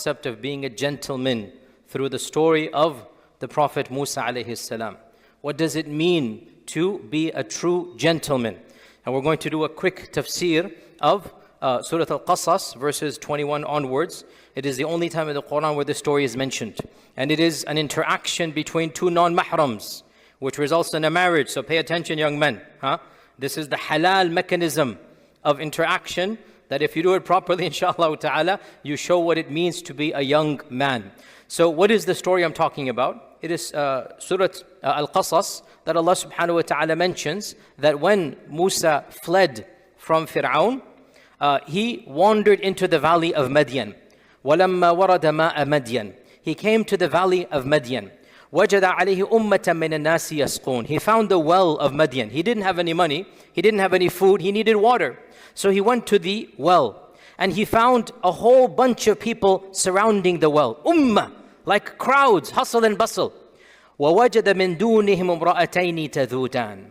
concept of being a gentleman through the story of the Prophet Musa alayhi salam. What does it mean to be a true gentleman? And we're going to do a quick tafsir of Surah Al-Qasas, verses 21 onwards. It is the only time in the Qur'an where this story is mentioned. And it is an interaction between two non-mahrams, which results in a marriage. So pay attention, young men. This is the halal mechanism of interaction, that if you do it properly, inshallah ta'ala, you show what it means to be a young man. So what is the story I'm talking about? It is Surah Al-Qasas that Allah subhanahu wa ta'ala mentions that when Musa fled from Fir'aun, he wandered into the valley of Madian. وَلَمَّا وَرَدَ مَاءَ مَدْيَنَ He came to the valley of Madian. وَجَدَ عَلَيْهِ أُمَّةً مِّنَ النَّاسِ يَسْقُونَ He found the well of Madian. He didn't have any money. He didn't have any food. He needed water. So he went to the well. And he found a whole bunch of people surrounding the well. Ummah, like crowds, hustle and bustle. وَوَجَدَ مِن دُونِهِمْ امْرَأَتَيْنِ تَذُودَانِ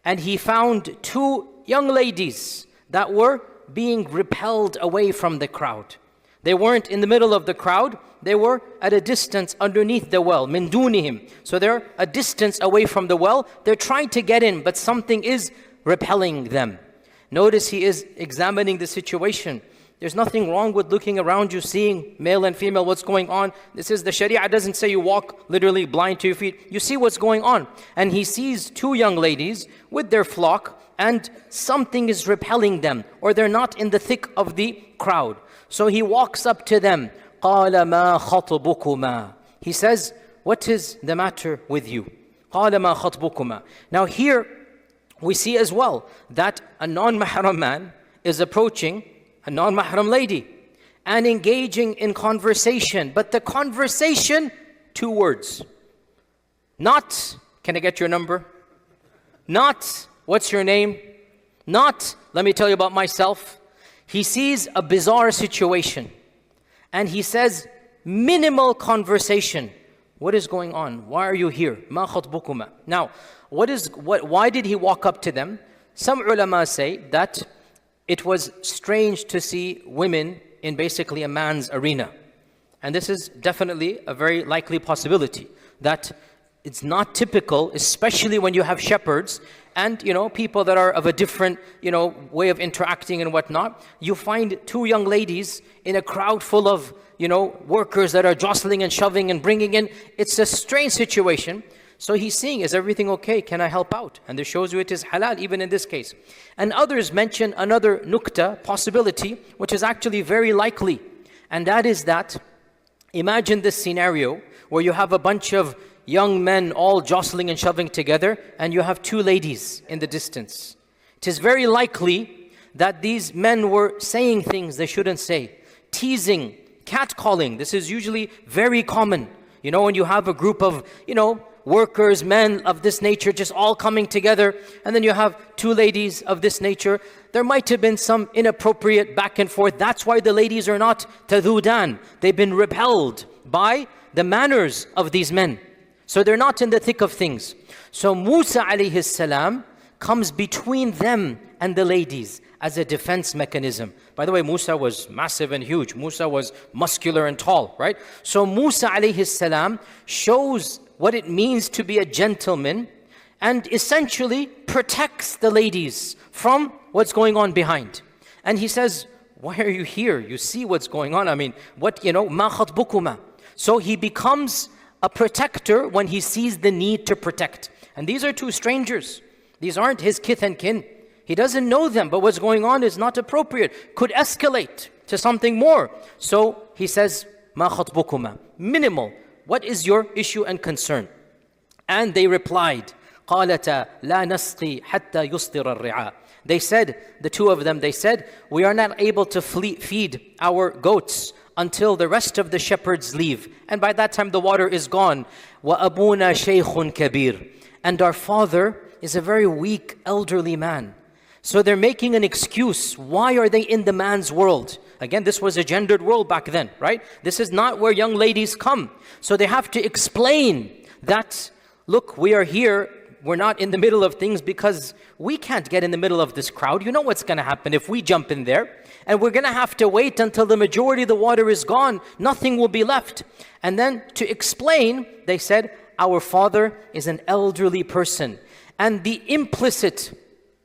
And he found two young ladies that were being repelled away from the crowd. They weren't in the middle of the crowd. They were at a distance underneath the well. مِن دُونِهِمْ So they're a distance away from the well. They're trying to get in, but something is repelling them. Notice he is examining the situation. There's nothing wrong with looking around you, seeing male and female, what's going on. This is the Sharia doesn't say you walk literally blind to your feet. You see what's going on. And he sees two young ladies with their flock, and something is repelling them, or they're not in the thick of the crowd. So he walks up to them. قَالَ مَا خَطْبُكُمَا He says, what is the matter with you? قَالَ مَا خَطْبُكُمَا Now here we see as well that a non-mahram man is approaching a non-mahram lady and engaging in conversation. But the conversation, two words. Not, can I get your number? Not, what's your name? Not, let me tell you about myself. He sees a bizarre situation and he says, minimal conversation. What is going on? Why are you here? Ma khatbukuma. Now, why did he walk up to them? Some ulama say that it was strange to see women in basically a man's arena. And this is definitely a very likely possibility, that it's not typical, especially when you have shepherds and people that are of a different way of interacting and whatnot. You find two young ladies in a crowd full of workers that are jostling and shoving and bringing in. It's a strange situation. So he's seeing, is everything okay? Can I help out? And this shows you it is halal even in this case. And others mention another nukta, possibility, which is actually very likely. And that is that, imagine this scenario where you have a bunch of young men all jostling and shoving together, and you have two ladies in the distance. It is very likely that these men were saying things they shouldn't say, teasing, catcalling. This is usually very common. When you have a group of, workers, men of this nature, just all coming together, and then you have two ladies of this nature, there might have been some inappropriate back and forth. That's why the ladies are not tadhudan. They've been repelled by the manners of these men. So they're not in the thick of things. So Musa alayhi salam comes between them and the ladies as a defense mechanism. By the way, Musa was massive and huge. Musa was muscular and tall, right? So Musa alayhi salam shows what it means to be a gentleman and essentially protects the ladies from what's going on behind. And he says, why are you here? You see what's going on. I mean, ma khatbukuma. So he becomes a protector when he sees the need to protect. And these are two strangers. These aren't his kith and kin. He doesn't know them, but what's going on is not appropriate, could escalate to something more. So he says, ma khatbukuma, minimal. What is your issue and concern? And they replied, قَالَتَا لَا نَسْقِي حَتَّى يُصْدِرَ الرِّعَاء They said, the two of them, they said, we are not able to feed our goats until the rest of the shepherds leave. And by that time the water is gone. وَأَبُونَا شَيْخٌ كَبِيرٌ And our father is a very weak, elderly man. So they're making an excuse. Why are they in the man's world? Again, this was a gendered world back then, right? This is not where young ladies come. So they have to explain that, look, we are here we're not in the middle of things because we can't get in the middle of this crowd. You know what's going to happen if we jump in there. And we're going to have to wait until the majority of the water is gone. Nothing will be left. And then to explain, they said, our father is an elderly person. And the implicit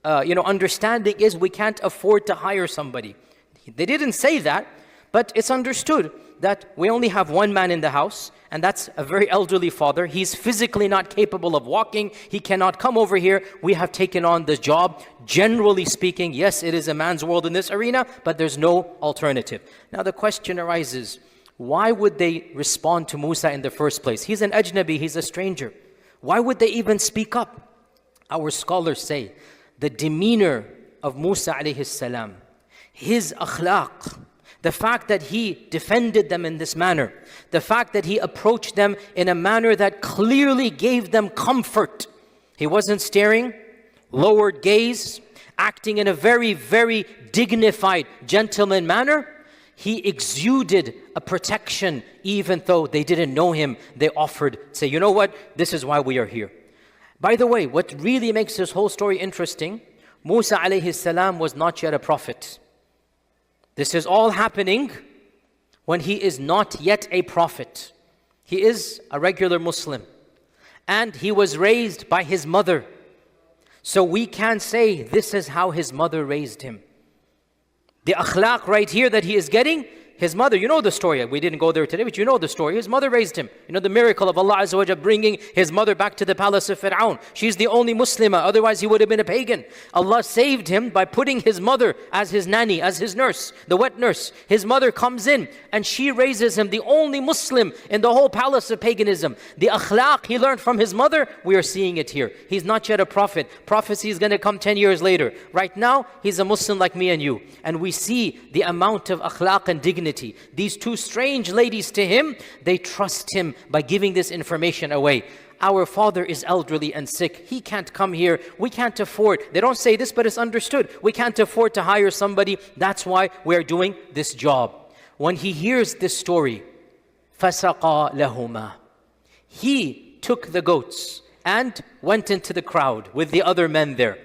understanding is we can't afford to hire somebody. They didn't say that, but it's understood that we only have one man in the house, and that's a very elderly father. He's physically not capable of walking. He cannot come over here. We have taken on the job. Generally speaking, yes, it is a man's world in this arena, but there's no alternative. Now the question arises, why would they respond to Musa in the first place? He's an ajnabi, he's a stranger. Why would they even speak up? Our scholars say, the demeanor of Musa alayhi salam, his akhlaq, the fact that he defended them in this manner, the fact that he approached them in a manner that clearly gave them comfort. He wasn't staring, lowered gaze, acting in a very, very dignified, gentleman manner. He exuded a protection even though they didn't know him. They offered, say, you know what, this is why we are here. By the way, what really makes this whole story interesting, Musa alayhi salam was not yet a prophet. This is all happening when he is not yet a prophet. He is a regular Muslim. And he was raised by his mother. So we can say this is how his mother raised him. The akhlaq right here that he is getting, his mother, you know the story. We didn't go there today, but you know the story. His mother raised him. You know the miracle of Allah Azza wa Jalla bringing his mother back to the palace of Fir'aun. She's the only Muslimah, otherwise he would have been a pagan. Allah saved him by putting his mother as his nanny, as his nurse, the wet nurse. His mother comes in and she raises him, the only Muslim in the whole palace of paganism. The akhlaq he learned from his mother, we are seeing it here. He's not yet a prophet. Prophecy is going to come 10 years later. Right now, he's a Muslim like me and you. And we see the amount of akhlaq and dignity. These two strange ladies to him, they trust him by giving this information away. Our father is elderly and sick. He can't come here. We can't afford. They don't say this, but it's understood. We can't afford to hire somebody. That's why we're doing this job. When he hears this story, فَسَقَى لَهُمَا, he took the goats and went into the crowd with the other men there.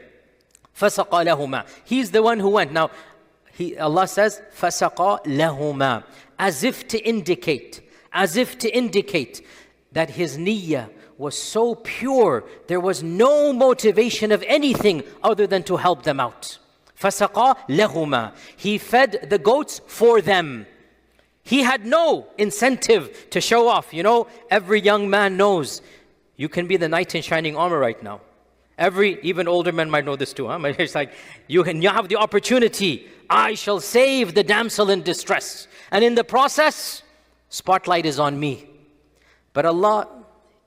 فَسَقَى لَهُمَا, he's the one who went. Now, Allah says, فَسَقَى لَهُمَا, as if to indicate that his niyyah was so pure, there was no motivation of anything other than to help them out. فَسَقَى لَهُمَا, he fed the goats for them. He had no incentive to show off. You know, every young man knows you can be the knight in shining armor right now. Even older men might know this too. It's like, you have the opportunity. I shall save the damsel in distress. And in the process, spotlight is on me. But Allah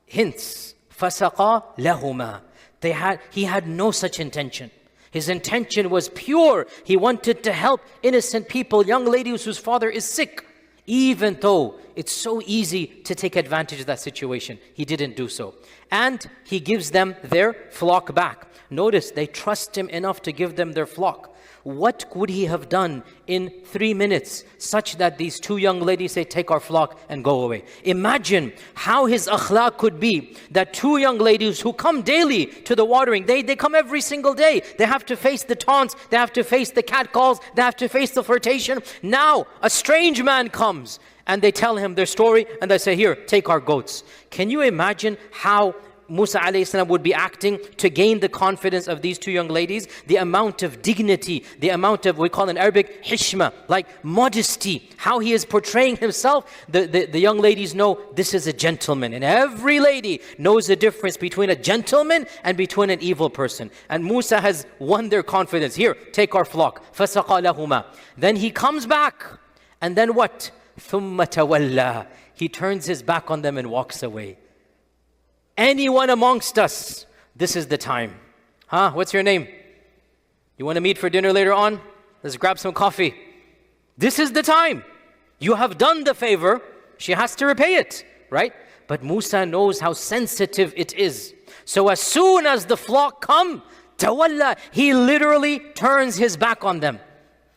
hints, فَسَقَى لَهُمَا. He had no such intention. His intention was pure. He wanted to help innocent people, young ladies whose father is sick. Even though it's so easy to take advantage of that situation, he didn't do so. And he gives them their flock back. Notice, they trust him enough to give them their flock. What would he have done in 3 minutes such that these two young ladies say, take our flock and go away? Imagine how his akhlaq could be, that two young ladies who come daily to the watering, they come every single day. They have to face the taunts, they have to face the catcalls, they have to face the flirtation. Now, a strange man comes and they tell him their story and they say, here, take our goats. Can you imagine how Musa alayhi salam would be acting to gain the confidence of these two young ladies? The amount of dignity, the amount of, we call in Arabic, hishma, like modesty, how he is portraying himself. The young ladies know this is a gentleman. And every lady knows the difference between a gentleman and between an evil person. And Musa has won their confidence. Here, take our flock. فَسَقَى لَهُمَا. Then he comes back. And then what? ثُمَّ تَوَلَّى. He turns his back on them and walks away. Anyone amongst us, this is the time. What's your name? You want to meet for dinner later on? Let's grab some coffee. This is the time. You have done the favor. She has to repay it, right? But Musa knows how sensitive it is. So as soon as the flock come, tawalla, he literally turns his back on them.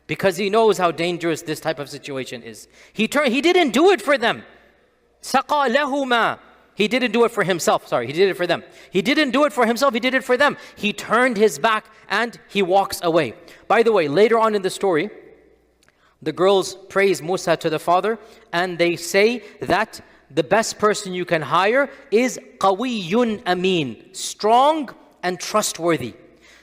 Because he knows how dangerous this type of situation is. He didn't do it for them. Saqa lahuma. He didn't do it for himself. Sorry, he did it for them. He didn't do it for himself. He did it for them. He turned his back and he walks away. By the way, later on in the story, the girls praise Musa to the father and they say that the best person you can hire is qawiyyun ameen, strong and trustworthy.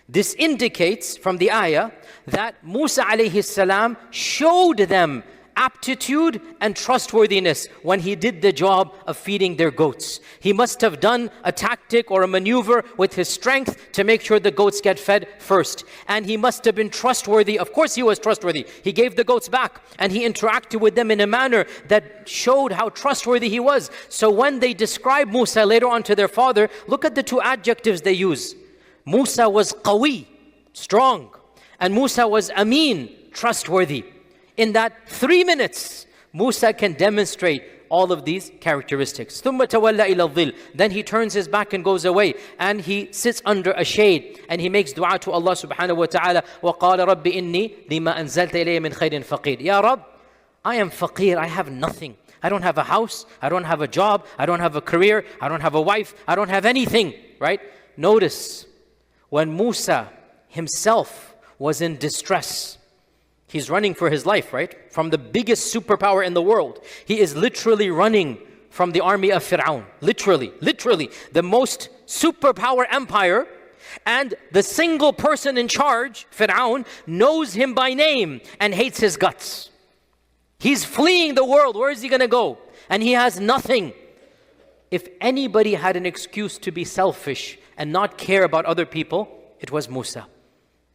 This indicates from the ayah that Musa alayhi salam showed them aptitude and trustworthiness when he did the job of feeding their goats. He must have done a tactic or a maneuver with his strength to make sure the goats get fed first. And he must have been trustworthy. Of course he was trustworthy. He gave the goats back and he interacted with them in a manner that showed how trustworthy he was. So when they describe Musa later on to their father, look at the two adjectives they use. Musa was qawi, strong, and Musa was ameen, trustworthy. In that 3 minutes, Musa can demonstrate all of these characteristics. ثُمَّ تَوَلَّى إِلَى الظِّلِّ. Then he turns his back and goes away, and he sits under a shade, and he makes dua to Allah subhanahu wa ta'ala. وَقَالَ رَبِّ إِنِّي لِمَا أَنزَلْتَ إِلَيَّ مِنْ خَيْرٍ فَقِيرٍ. Ya Rabb, I am faqir, I have nothing. I don't have a house, I don't have a job, I don't have a career, I don't have a wife, I don't have anything, right? Notice, when Musa himself was in distress, he's running for his life, right? From the biggest superpower in the world. He is literally running from the army of Fir'aun. Literally, the most superpower empire. And the single person in charge, Fir'aun, knows him by name and hates his guts. He's fleeing the world. Where is he going to go? And he has nothing. If anybody had an excuse to be selfish and not care about other people, it was Musa.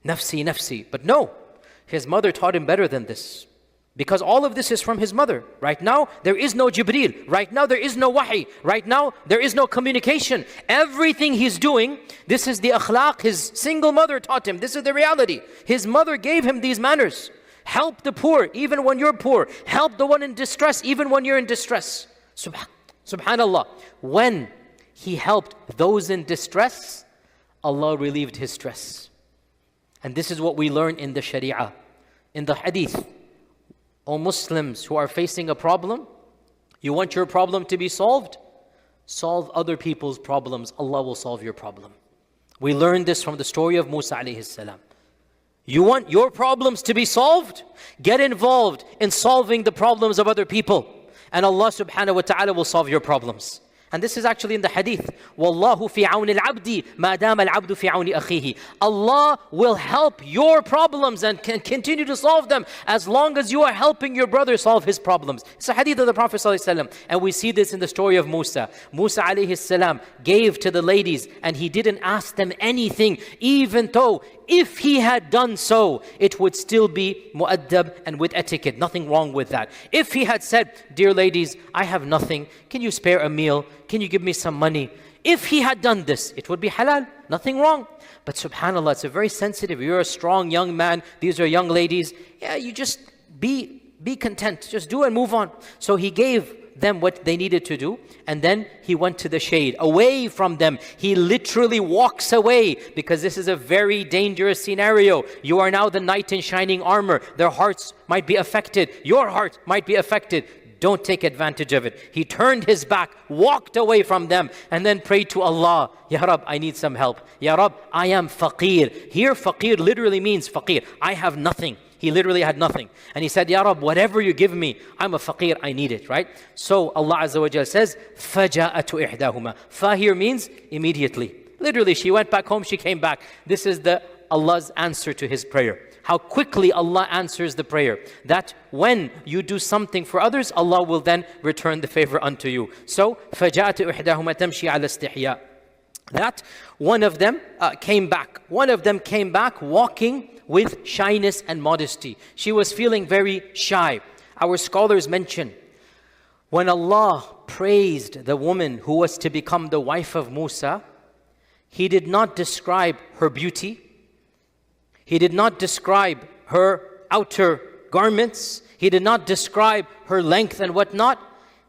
Nafsi, nafsi. But no. His mother taught him better than this. Because all of this is from his mother. Right now, there is no Jibreel. Right now, there is no wahi. Right now, there is no communication. Everything he's doing, this is the akhlaq his single mother taught him. This is the reality. His mother gave him these manners. Help the poor, even when you're poor. Help the one in distress, even when you're in distress. Subhanallah. When he helped those in distress, Allah relieved his stress. And this is what we learn in the Sharia. In the Hadith, O Muslims who are facing a problem, you want your problem to be solved? Solve other people's problems. Allah will solve your problem. We learned this from the story of Musa alayhi salam. You want your problems to be solved? Get involved in solving the problems of other people. And Allah subhanahu wa ta'ala will solve your problems. And this is actually in the hadith. وَاللَّهُ فِي عَوْنِ الْعَبْدِ مَا دَامَ الْعَبْدُ فِي عَوْنِ أَخِيهِ. Allah will help your problems and can continue to solve them as long as you are helping your brother solve his problems. It's a hadith of the Prophet ﷺ. And we see this in the story of Musa. Musa alayhi salam gave to the ladies and he didn't ask them anything, even though if he had done so, it would still be mu'addab and with etiquette. Nothing wrong with that. If he had said, dear ladies, I have nothing. Can you spare a meal? Can you give me some money? If he had done this, it would be halal. Nothing wrong. But subhanAllah, it's a very sensitive. You're a strong young man. These are young ladies. Yeah, you just be content. Just do and move on. So he gave them what they needed to do, and then he went to the shade, away from them. He literally walks away because this is a very dangerous scenario. You are now the knight in shining armor. Their hearts might be affected. Your heart might be affected. Don't take advantage of it. He turned his back, walked away from them, and then prayed to Allah, Ya Rab, I need some help. Ya Rab, I am faqir. Here, faqir literally means faqir. I have nothing. He literally had nothing. And he said, Ya Rab, whatever you give me, I'm a faqir, I need it, right? So Allah Azza wa Jal says, فَجَاءَتُ إِحْدَاهُمَا. Fa here means immediately. Literally, she went back home, she came back. This is Allah's answer to his prayer. How quickly Allah answers the prayer. That when you do something for others, Allah will then return the favor unto you. So, فَجَاءَتُ إِحْدَاهُمَا تَمْشِي عَلَى اسْتِحْيَاءٍ. That one of them came back. One of them came back walking with shyness and modesty. She was feeling very shy. Our scholars mention, when Allah praised the woman who was to become the wife of Musa, He did not describe her beauty. He did not describe her outer garments. He did not describe her length and whatnot.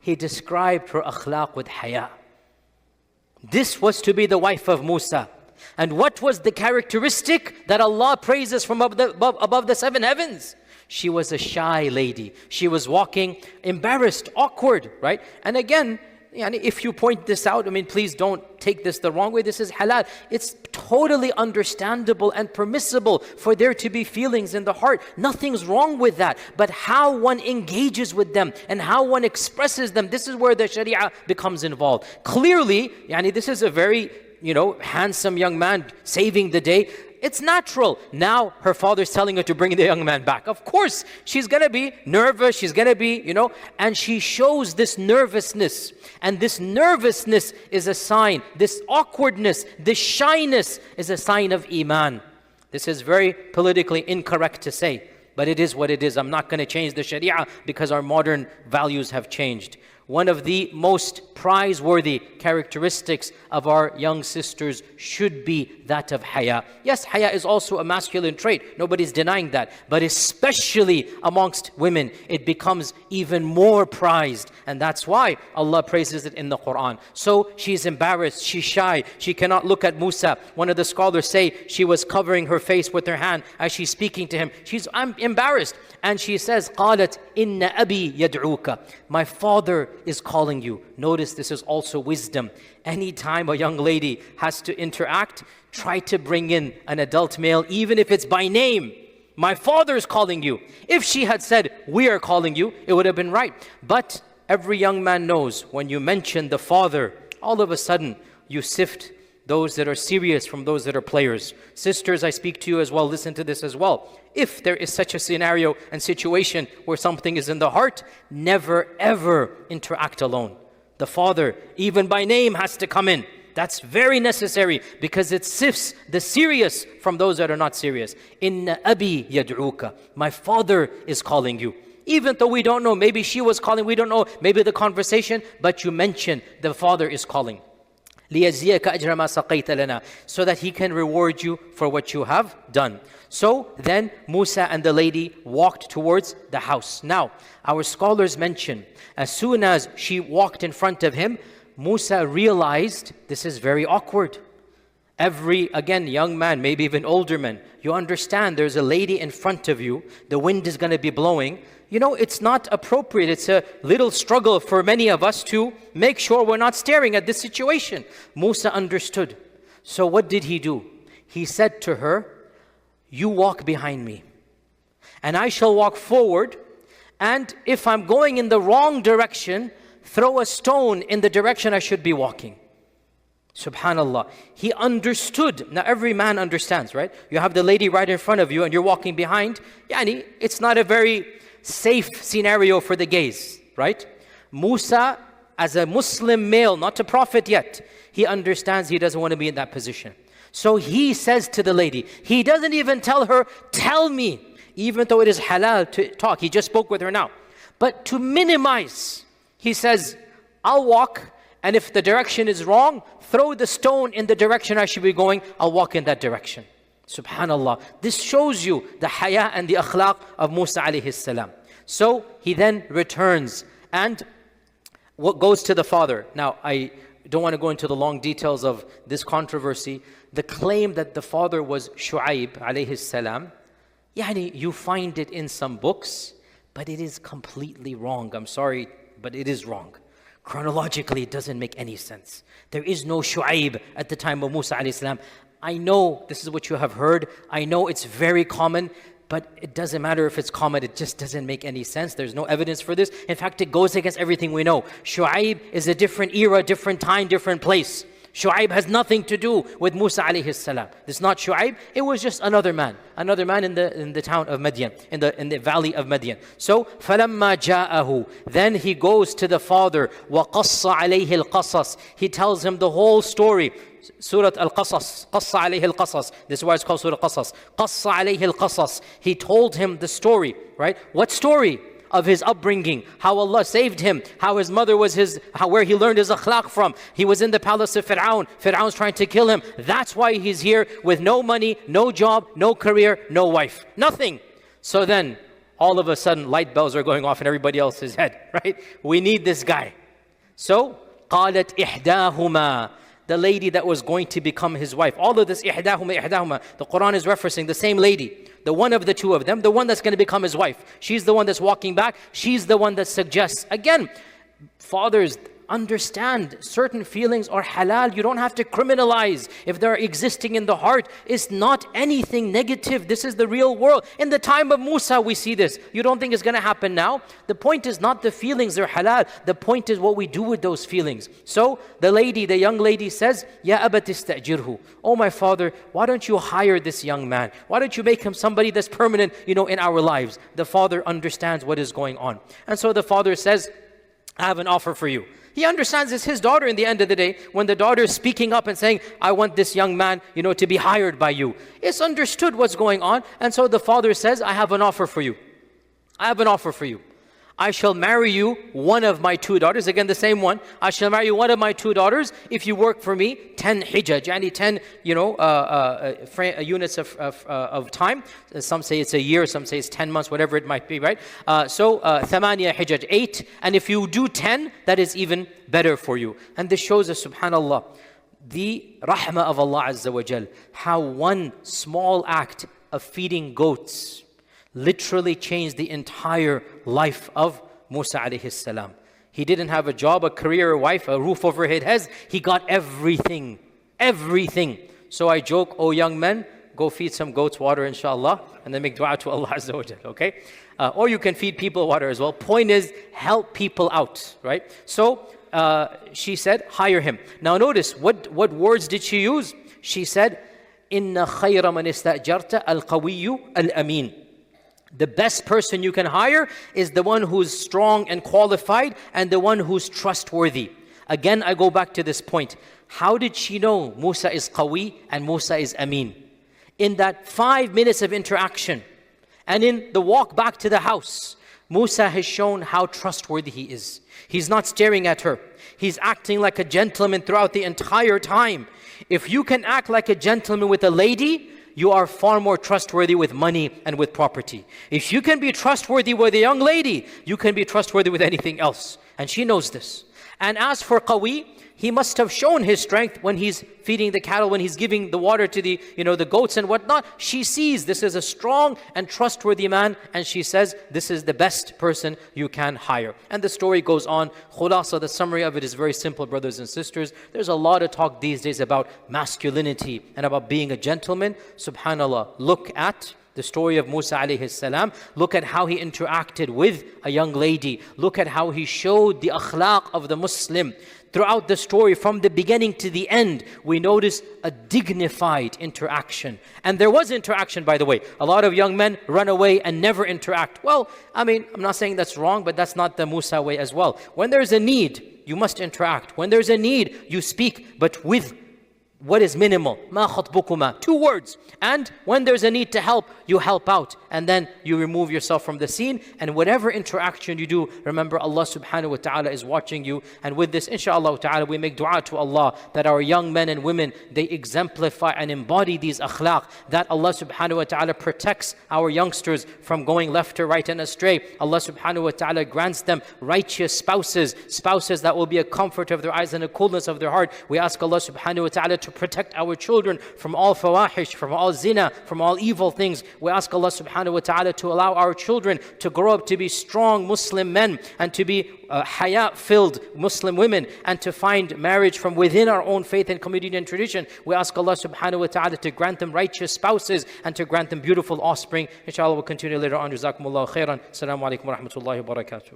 He described her akhlaq with haya. This was to be the wife of Musa. And what was the characteristic that Allah praises from above the seven heavens? She was a shy lady. She was walking embarrassed, awkward, right? And again, if you point this out, please don't take this the wrong way. This is halal. It's totally understandable and permissible for there to be feelings in the heart. Nothing's wrong with that. But how one engages with them and how one expresses them, this is where the sharia becomes involved. Clearly, this is a very, handsome young man saving the day. It's natural. Now her father's telling her to bring the young man back. Of course, she's going to be nervous. She's going to be, and she shows this nervousness. And this nervousness is a sign. This awkwardness, this shyness is a sign of iman. This is very politically incorrect to say, but it is what it is. I'm not going to change the sharia because our modern values have changed. One of the most praiseworthy characteristics of our young sisters should be that of haya. Yes, haya is also a masculine trait. Nobody's denying that. But especially amongst women, it becomes even more prized. And that's why Allah praises it in the Qur'an. So she's embarrassed, she's shy, she cannot look at Musa. One of the scholars say she was covering her face with her hand as she's speaking to him. I'm embarrassed. And she says, قالت إن أبي يدعوك. My father is calling you. Notice this is also wisdom. Anytime a young lady has to interact, try to bring in an adult male, even if it's by name. My father is calling you. If she had said, we are calling you, it would have been right. But every young man knows when you mention the father, all of a sudden you sift those that are serious from those that are players. Sisters, I speak to you as well, listen to this as well. If there is such a scenario and situation where something is in the heart, never ever interact alone. The father, even by name, has to come in. That's very necessary because it sifts the serious from those that are not serious. Inna abi yad'uka. My father is calling you. Even though we don't know, maybe she was calling, we don't know, maybe the conversation, but you mention the father is calling. لِيَجْزِيَكَ أَجْرَ مَا سَقَيْتَ لَنَا, so that he can reward you for what you have done. So then Musa and the lady walked towards the house. Now, our scholars mention, as soon as she walked in front of him, Musa realized this is very awkward. Every, again, young man, maybe even older men, you understand there's a lady in front of you, the wind is going to be blowing. It's not appropriate. It's a little struggle for many of us to make sure we're not staring at this situation. Musa understood. So what did he do? He said to her, you walk behind me, and I shall walk forward, and if I'm going in the wrong direction, throw a stone in the direction I should be walking. Subhanallah. He understood. Now every man understands, right? You have the lady right in front of you and you're walking behind. It's not a very safe scenario for the gaze, right? Musa, as a Muslim male, not a prophet yet, he understands he doesn't want to be in that position. So he says to the lady, he doesn't even tell her, tell me, even though it is halal to talk. He just spoke with her now. But to minimize, he says, I'll walk, and if the direction is wrong, throw the stone in the direction I should be going, I'll walk in that direction. Subhanallah. This shows you the haya and the akhlaq of Musa alayhi salam. So he then returns and goes to the father. Now, I don't want to go into the long details of this controversy. The claim that the father was Shu'aib alayhi salam, you find it in some books, but it is completely wrong. I'm sorry, but it is wrong. Chronologically, it doesn't make any sense. There is no Shu'aib at the time of Musa alayhi salam. I know this is what you have heard. I know it's very common, but it doesn't matter if it's common. It just doesn't make any sense. There's no evidence for this. In fact, it goes against everything we know. Shu'aib is a different era, different time, different place. Shu'aib has nothing to do with Musa alayhi salam. This is not Shu'aib. It was just another man in the town of Madian, in the valley of Madian. So فَلَمَّا جَاءَهُ, then he goes to the father, وَقَصَّ عَلَيْهِ الْقَصَص. He tells him the whole story. Surah Al-Qasas, قَصَّ عَلَيْهِ الْقَصَص. This is why it's called Surah Qasas. قَصَّ عَلَيْهِ الْقَصَص. He told him the story, right? What story? Of his upbringing, how Allah saved him, how his mother was where he learned his akhlaq from. He was in the palace of Fir'aun. Fir'aun's trying to kill him. That's why he's here with no money, no job, no career, no wife, nothing. So then, all of a sudden, light bells are going off in everybody else's head, right? We need this guy. So, قالت إحداهما, the lady that was going to become his wife. All of this, إحداهما, the Qur'an is referencing the same lady. The one of the two of them, the one that's going to become his wife. She's the one that's walking back. She's the one that suggests. Again, fathers, understand certain feelings are halal. You don't have to criminalize if they're existing in the heart. It's not anything negative. This is the real world. In the time of Musa, we see this. You don't think it's going to happen now? The point is not the feelings, they're halal. The point is what we do with those feelings. So the young lady says, Ya abat istajirhu. Oh my father, why don't you hire this young man? Why don't you make him somebody that's permanent, in our lives? The father understands what is going on. And so the father says, I have an offer for you. He understands it's his daughter in the end of the day. When the daughter is speaking up and saying, I want this young man, to be hired by you. It's understood what's going on. And so the father says, I have an offer for you. I have an offer for you. I shall marry you one of my two daughters. Again, the same one. I shall marry you one of my two daughters if you work for me 10 hijaj, yani 10, units of time. Some say it's a year, some say it's 10 months, whatever it might be, right? So, thamaniya hijaj, 8. And if you do 10, that is even better for you. And this shows us, subhanAllah, the rahmah of Allah Azza wa Jal, how one small act of feeding goats literally changed the entire life of Musa alayhi salam. He didn't have a job, a career, a wife, a roof over his head. He got everything. Everything. So I joke, oh young men, go feed some goats water inshallah, and then make dua to Allah Azza wa Jal, okay? Or you can feed people water as well. Point is, help people out, right? So she said, hire him. Now notice, what words did she use? She said, Inna khayra man istajarta al-qawiyyu al-amin. The best person you can hire is the one who's strong and qualified and the one who's trustworthy. Again, I go back to this point. How did she know Musa is qawi and Musa is amin? In that 5 minutes of interaction and in the walk back to the house, Musa has shown how trustworthy he is. He's not staring at her. He's acting like a gentleman throughout the entire time. If you can act like a gentleman with a lady, you are far more trustworthy with money and with property. If you can be trustworthy with a young lady, you can be trustworthy with anything else. And she knows this. And as for qawi, he must have shown his strength when he's feeding the cattle, when he's giving the water to the goats and whatnot. She sees this is a strong and trustworthy man, and she says, this is the best person you can hire. And the story goes on. Khulasa, the summary of it is very simple, brothers and sisters. There's a lot of talk these days about masculinity and about being a gentleman. SubhanAllah, look at the story of Musa alayhi salam. Look at how he interacted with a young lady. Look at how he showed the akhlaq of the Muslim. Throughout the story, from the beginning to the end, we notice a dignified interaction. And there was interaction, by the way. A lot of young men run away and never interact. Well, I'm not saying that's wrong, but that's not the Musa way as well. When there's a need, you must interact. When there's a need, you speak, but with what is minimal. Ma khatbukuma. 2 words. And when there's a need to help, you help out. And then you remove yourself from the scene. And whatever interaction you do, remember Allah subhanahu wa ta'ala is watching you. And with this, inshallah ta'ala, we make dua to Allah that our young men and women, they exemplify and embody these akhlaq. That Allah subhanahu wa ta'ala protects our youngsters from going left or right and astray. Allah subhanahu wa ta'ala grants them righteous spouses. Spouses that will be a comfort of their eyes and a coolness of their heart. We ask Allah subhanahu wa ta'ala to protect our children from all fawahish, from all zina, from all evil things. We ask Allah subhanahu wa ta'ala to allow our children to grow up to be strong Muslim men and to be haya-filled Muslim women and to find marriage from within our own faith and community and tradition. We ask Allah subhanahu wa ta'ala to grant them righteous spouses and to grant them beautiful offspring. Inshallah, we'll continue later on. Jazakumullahu khairan. Assalamu alaikum wa rahmatullahi wa barakatuh.